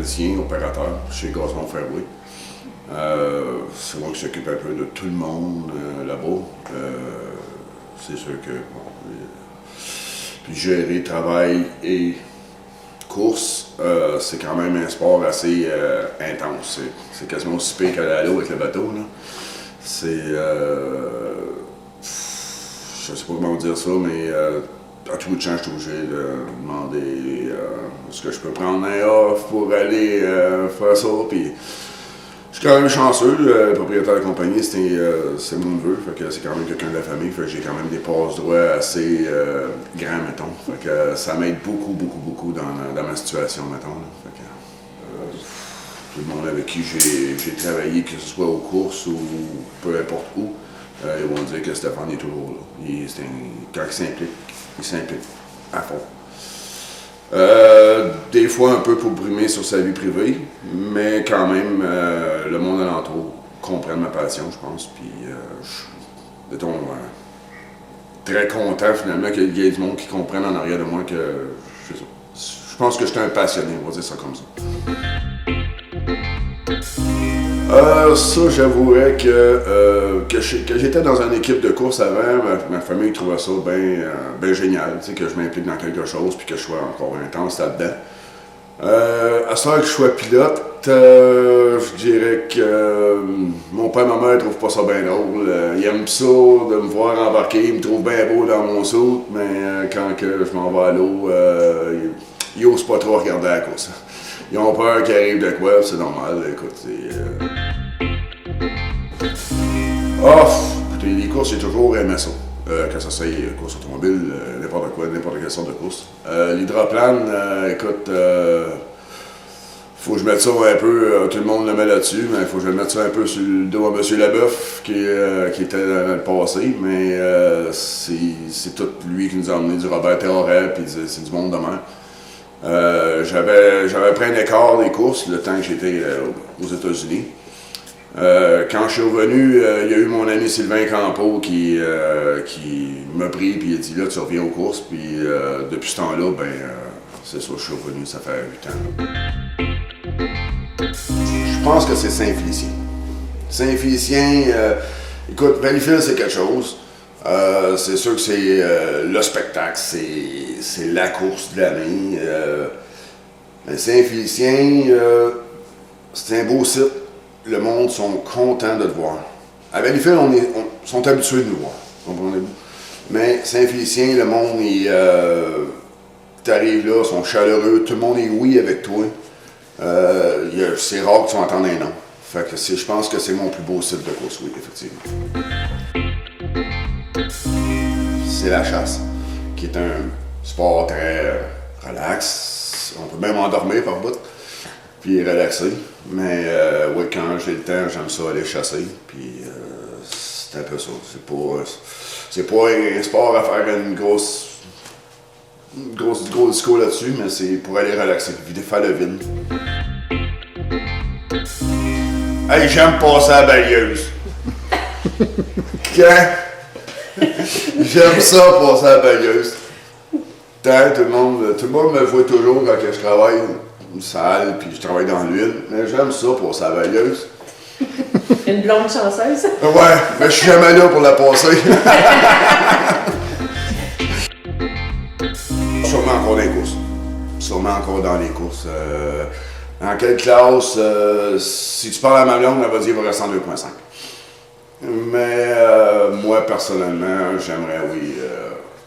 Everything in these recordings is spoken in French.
mécanicien, opérateur chez Gazon Fairway. C'est moi qui s'occupe un peu de tout le monde là-bas. C'est sûr que puis gérer travail et course, c'est quand même un sport assez intense. C'est quasiment aussi pire qu'aller à l'eau avec le bateau. Là. C'est. Je sais pas comment dire ça, mais à tout bout de champ, je suis obligé de demander est-ce que je peux prendre un off pour aller faire ça. Puis, je suis quand même chanceux, le propriétaire de la compagnie, c'est mon neveu, fait que c'est quand même quelqu'un de la famille, fait que j'ai quand même des passe-droits assez grands, mettons. Fait que ça m'aide beaucoup dans ma situation, mettons. Là. Fait que, tout le monde avec qui j'ai travaillé, que ce soit aux courses ou peu importe où, ils vont dire que Stéphane est toujours là. Quand il s'implique à fond. Des fois un peu pour brimer sur sa vie privée, mais quand même, le monde alentour comprend ma passion, je pense. Puis, je suis, très content finalement qu'il y ait du monde qui comprenne en arrière de moi que je pense que je suis un passionné, on va dire ça comme ça. Ça, j'avouerais que j'étais dans une équipe de course avant, ma famille trouvait ça bien génial, que je m'implique dans quelque chose puis que je sois encore intense là-dedans. À ce moment que je sois pilote, je dirais que mon père et ma mère ne trouvent pas ça bien drôle. Ils aiment ça de me voir embarquer, ils me trouvent bien beau dans mon saut, mais quand que je m'en vais à l'eau, ils n'osent pas trop regarder la course. Ils ont peur qu'il arrive de quoi, c'est normal. Écoute, écoutez, les courses, j'ai toujours aimé ça. Que ça soit course automobile, n'importe quoi, n'importe quelle sorte de course. L'hydroplane, écoute, faut que je mette ça un peu, tout le monde le met là-dessus, mais il faut que je mette ça un peu sur le dos à M. Leboeuf, qui était dans le passé, mais c'est tout lui qui nous a emmené du Robert Théoret, puis c'est du monde de mer. J'avais pris un écart des courses le temps que j'étais aux États-Unis. Quand je suis revenu, il y a eu mon ami Sylvain Campeau qui m'a pris et il a dit là tu reviens aux courses. Puis depuis ce temps-là, c'est ça, je suis revenu, ça fait 8 ans. Je pense que c'est Saint-Félicien. Saint-Félicien, écoute, Valleyfield c'est quelque chose. C'est sûr que c'est le spectacle, c'est la course de l'année. Mais Saint-Félicien, c'est un beau site. Le monde sont contents de te voir. À Valleyfield, ils sont habitués de nous voir. Comprenez-vous? Mais Saint-Félicien, le monde, tu arrives là, ils sont chaleureux, tout le monde est oui avec toi. C'est rare que tu entends un non. Fait que je pense que c'est mon plus beau site de course, oui, effectivement. C'est la chasse, qui est un sport très relax. On peut même endormir par bout, puis relaxer. Mais oui, quand j'ai le temps, j'aime ça aller chasser. Puis c'est un peu ça. C'est pas un sport à faire une grosse disco là-dessus, mais c'est pour aller relaxer, faire le vide. Hey, j'aime passer à la balayeuse. Quand? J'aime ça, passer à la balayeuse. Tout le monde me voit toujours quand je travaille une salle, puis je travaille dans l'huile. Mais j'aime ça, passer à la balayeuse. Une blonde chanceuse? Ouais, mais je suis jamais là pour la passer. Sûrement encore dans les courses. Sûrement encore dans les courses. Dans quelle classe? Si tu parles à ma blonde, elle va dire qu'il va rester en 2.5. Mais moi, personnellement, j'aimerais, oui,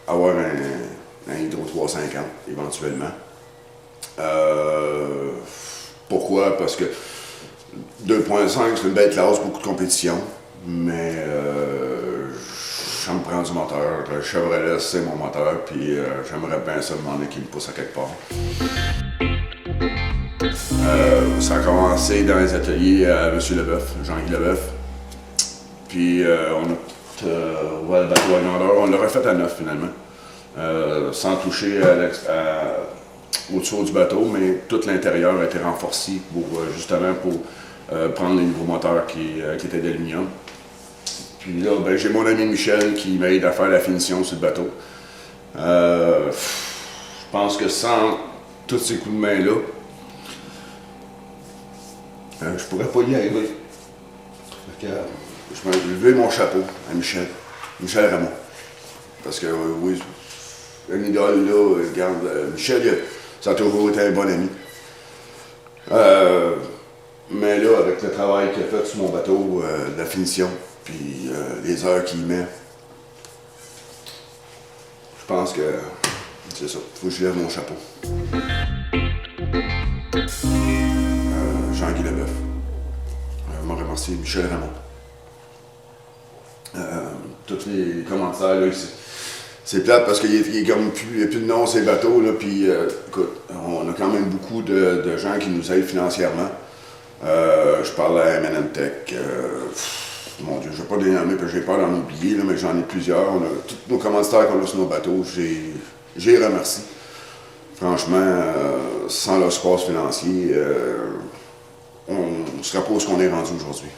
avoir un Hydro 350, éventuellement. Pourquoi? Parce que 2.5, c'est une belle classe, beaucoup de compétition, mais ça me prend du moteur. Le Chevrolet, c'est mon moteur, puis j'aimerais bien ça demander qu'il me pousse à quelque part. Ça a commencé dans les ateliers à M. Leboeuf, Jean-Guy Leboeuf. Puis on a ouvert le bateau à grandeur, on l'a refait à neuf finalement. Sans toucher au-dessous du bateau, mais tout l'intérieur a été renforcé justement pour prendre les nouveaux moteurs qui étaient d'aluminium. Puis là, j'ai mon ami Michel qui m'aide à faire la finition sur le bateau. Je pense que sans tous ces coups de main-là, je pourrais pas y arriver. Fait que, je vais lever mon chapeau à Michel Ramon. Parce que, oui, une idole, là, regarde, Michel, ça a toujours été un bon ami. Mais là, avec le travail qu'il a fait sur mon bateau, la finition, puis les heures qu'il met, je pense que c'est ça. Il faut que je lève mon chapeau. Jean-Guy Leboeuf. Je me remercie Michel Ramon. Tous les commentaires, là, c'est plate parce qu'il n'y a plus de nom ces bateaux, là, puis écoute, on a quand même beaucoup de gens qui nous aident financièrement. Je parle à M&M Tech, mon Dieu, je ne vais pas les nommer parce que j'ai peur d'en oublier, là, mais j'en ai plusieurs. On a tous nos commanditaires qu'on a sur nos bateaux, j'ai les remercie. Franchement, sans leur support financier, on ne serait pas où on est rendu aujourd'hui.